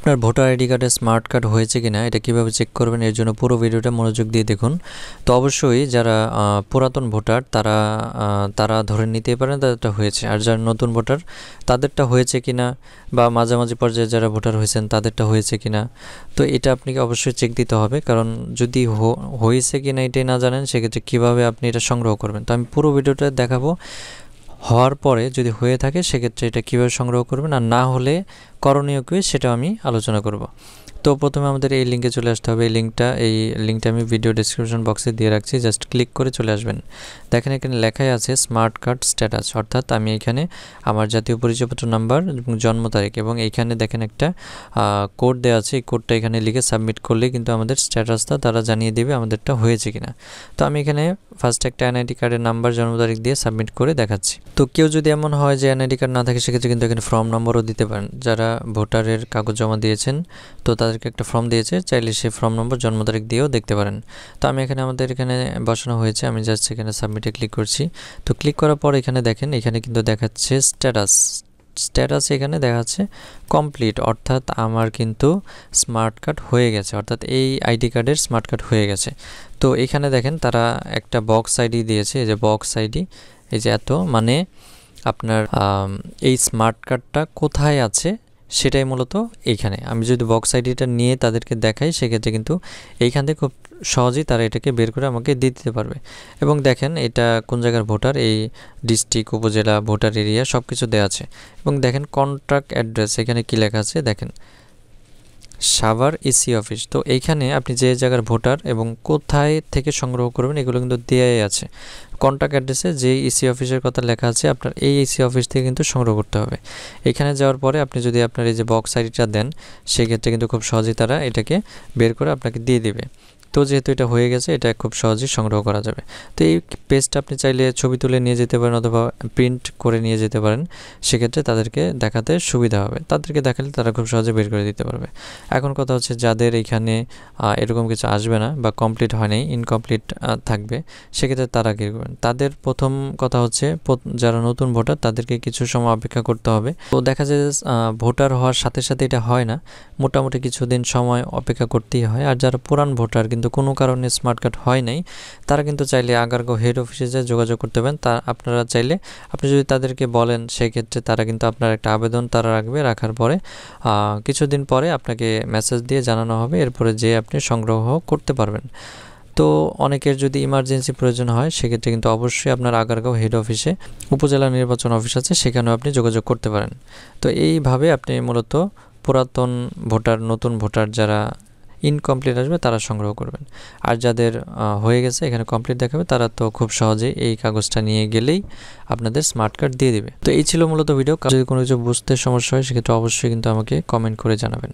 আপনার voter ID কার্ডে smart card হয়েছে কিনা এটা কিভাবে চেক করবেন এর জন্য পুরো ভিডিওটা মনোযোগ দিয়ে দেখুন। তো অবশ্যই যারা পুরাতন ভোটার তারা ধরে নিতে পারেন তাদেরটা হয়েছে, আর যারা নতুন ভোটার তাদেরটা হয়েছে কিনা বা মাঝামাঝি পর্যায়ে যারা ভোটার হয়েছেন তাদেরটা হয়েছে কিনা, তো এটা আপনাকে অবশ্যই চেক দিতে হবে। কারণ যদি হয়েছে কিনা এটাই না জানেন সেক্ষেত্রে কীভাবে আপনি এটা সংগ্রহ করবেন। তো আমি পুরো ভিডিওটা দেখাবো। হওয়ার পরে যদি হয়ে থাকে সেক্ষেত্রে এটা কীভাবে সংগ্রহ করবেন, আর না হলে করণীয় কী সেটাও আমি আলোচনা করব। তো প্রথমে আমাদের এই লিঙ্কে চলে আসতে হবে। এই লিঙ্কটা আমি ভিডিও ডেসক্রিপশন বক্সে দিয়ে রাখছি, জাস্ট ক্লিক করে চলে আসবেন। দেখেন এখানে লেখাই আছে স্মার্ট কার্ড স্ট্যাটাস, অর্থাৎ আমি এখানে আমার জাতীয় পরিচয়পত্র নাম্বার এবং জন্ম তারিখ এবং এইখানে দেখেন একটা কোড দেওয়া আছে। এই কোডটা এখানে লিখে সাবমিট করলে কিন্তু আমাদের স্ট্যাটাসটা তারা জানিয়ে দেবে আমাদেরটা হয়েছে কিনা। তো আমি এখানে ফার্স্ট একটা এনআইডি কার্ডের নাম্বার জন্ম তারিখ দিয়ে সাবমিট করে দেখাচ্ছি। তো কেউ যদি এমন হয় যে এনআইডি কার্ড না থাকে সেক্ষেত্রে কিন্তু এখানে ফর্ম নম্বরও দিতে পারেন। যারা ভোটারের কাগজ জমা দিয়েছেন তো তাদেরকে একটা ফর্ম দিয়েছে, চাইলে সেই ফর্ম নম্বর জন্ম তারিখ দিয়েও দেখতে পারেন। তো আমি আমাদের এখানে বসানো হয়েছে, আমি জাস্ট এখানে সাবমিটে ক্লিক করছি। তো ক্লিক করার পর এখানে দেখেন এখানে কিন্তু দেখাচ্ছে স্ট্যাটাস এখানে দেখাচ্ছে কমপ্লিট, অর্থাৎ আমার কিন্তু স্মার্ট কার্ড হয়ে গেছে, অর্থাৎ এই আইডি কার্ডের স্মার্ট কার্ড হয়ে গেছে। তো এখানে দেখেন তারা একটা বক্স আইডি দিয়েছে, এই যে বক্স আইডি, এই যে এত, মানে আপনার এই স্মার্ট কার্ডটা কোথায় আছে সেটাই মূলত এইখানে। আমি যদি বক্স আইডিটা নিয়ে তাদেরকে দেখাই সেক্ষেত্রে কিন্তু এইখান থেকে খুব সহজেই তারা এটাকে বের করে আমাকে দিয়ে দিতে পারবে। এবং দেখেন এটা কোন জায়গার ভোটার, এই ডিস্ট্রিক্ট, উপজেলা, ভোটার এরিয়া সব কিছু দেওয়া আছে। এবং দেখেন কন্ট্যাক্ট অ্যাড্রেস এখানে কী লেখা আছে দেখেন, সাভার ইসি অফিস। তো এইখানে আপনি যে জায়গার ভোটার এবং কোথায় থেকে সংগ্রহ করবেন এগুলো কিন্তু দেয়াই আছে। কন্ট্যাক্ট অ্যাড্রেসে যে ইসি অফিসের কথা লেখা আছে আপনার এই ইসি অফিস থেকে কিন্তু সংগ্রহ করতে হবে। এখানে যাওয়ার পরে আপনি যদি আপনার এই যে বক্স আইডিটা দেন সেক্ষেত্রে কিন্তু খুব সহজেই তারা এটাকে বের করে আপনাকে দিয়ে দেবে। তো যেহেতু এটা হয়ে গেছে এটা খুব সহজেই সংগ্রহ করা যাবে। তো এই পেজটা আপনি চাইলে ছবি তুলে নিয়ে যেতে পারেন অথবা প্রিন্ট করে নিয়ে যেতে পারেন, সেক্ষেত্রে তাদেরকে দেখাতে সুবিধা হবে। তাদেরকে দেখালে তারা খুব সহজে বের করে দিতে পারবে। এখন কথা হচ্ছে যাদের এখানে এরকম কিছু আসবে না বা কমপ্লিট হয় নাই, ইনকমপ্লিট থাকবে, সেক্ষেত্রে তারা কী করবেন। তাদের প্রথম কথা হচ্ছে যারা নতুন ভোটার তাদেরকে কিছু সময় অপেক্ষা করতে হবে। তো দেখা যায় ভোটার হওয়ার সাথে সাথে এটা হয় না, মোটামুটি কিছুদিন সময় অপেক্ষা করতেই হয়। আর যারা পুরান ভোটার কিন্তু কোনো কারণে স্মার্ট কার্ড হয় নাই তারা কিন্তু চাইলে আগারগাঁও হেড অফিসে যে যোগাযোগ করতে পারেন। আপনারা চাইলে আপনি যদি তাদেরকে বলেন সেক্ষেত্রে তারা কিন্তু আপনার একটা আবেদন তারা রাখবে, রাখার পরে কিছুদিন পরে আপনাকে মেসেজ দিয়ে জানানো হবে, এরপরে যে আপনি সংগ্রহ করতে পারবেন। তো অনেকের যদি ইমার্জেন্সি প্রয়োজন হয় সেক্ষেত্রে কিন্তু অবশ্যই আপনার আগারগাঁও হেড অফিসে উপজেলা নির্বাচন অফিস আছে, সেখানেও আপনি যোগাযোগ করতে পারেন। তো এইভাবে আপনি মূলত পুরাতন ভোটার, নতুন ভোটার যারা ইনকমপ্লিট আসবে তারা সংগ্রহ করবেন। আর যাদের হয়ে গেছে এখানে কমপ্লিট দেখাবে তারা তো খুব সহজেই এই কাগজটা নিয়ে গেলেই আপনাদের স্মার্ট কার্ড দিয়ে দেবে। তো এই ছিল মূলত ভিডিও। যদি কোনো কিছু বুঝতে সমস্যা হয় সেক্ষেত্রে অবশ্যই কিন্তু আমাকে কমেন্ট করে জানাবেন।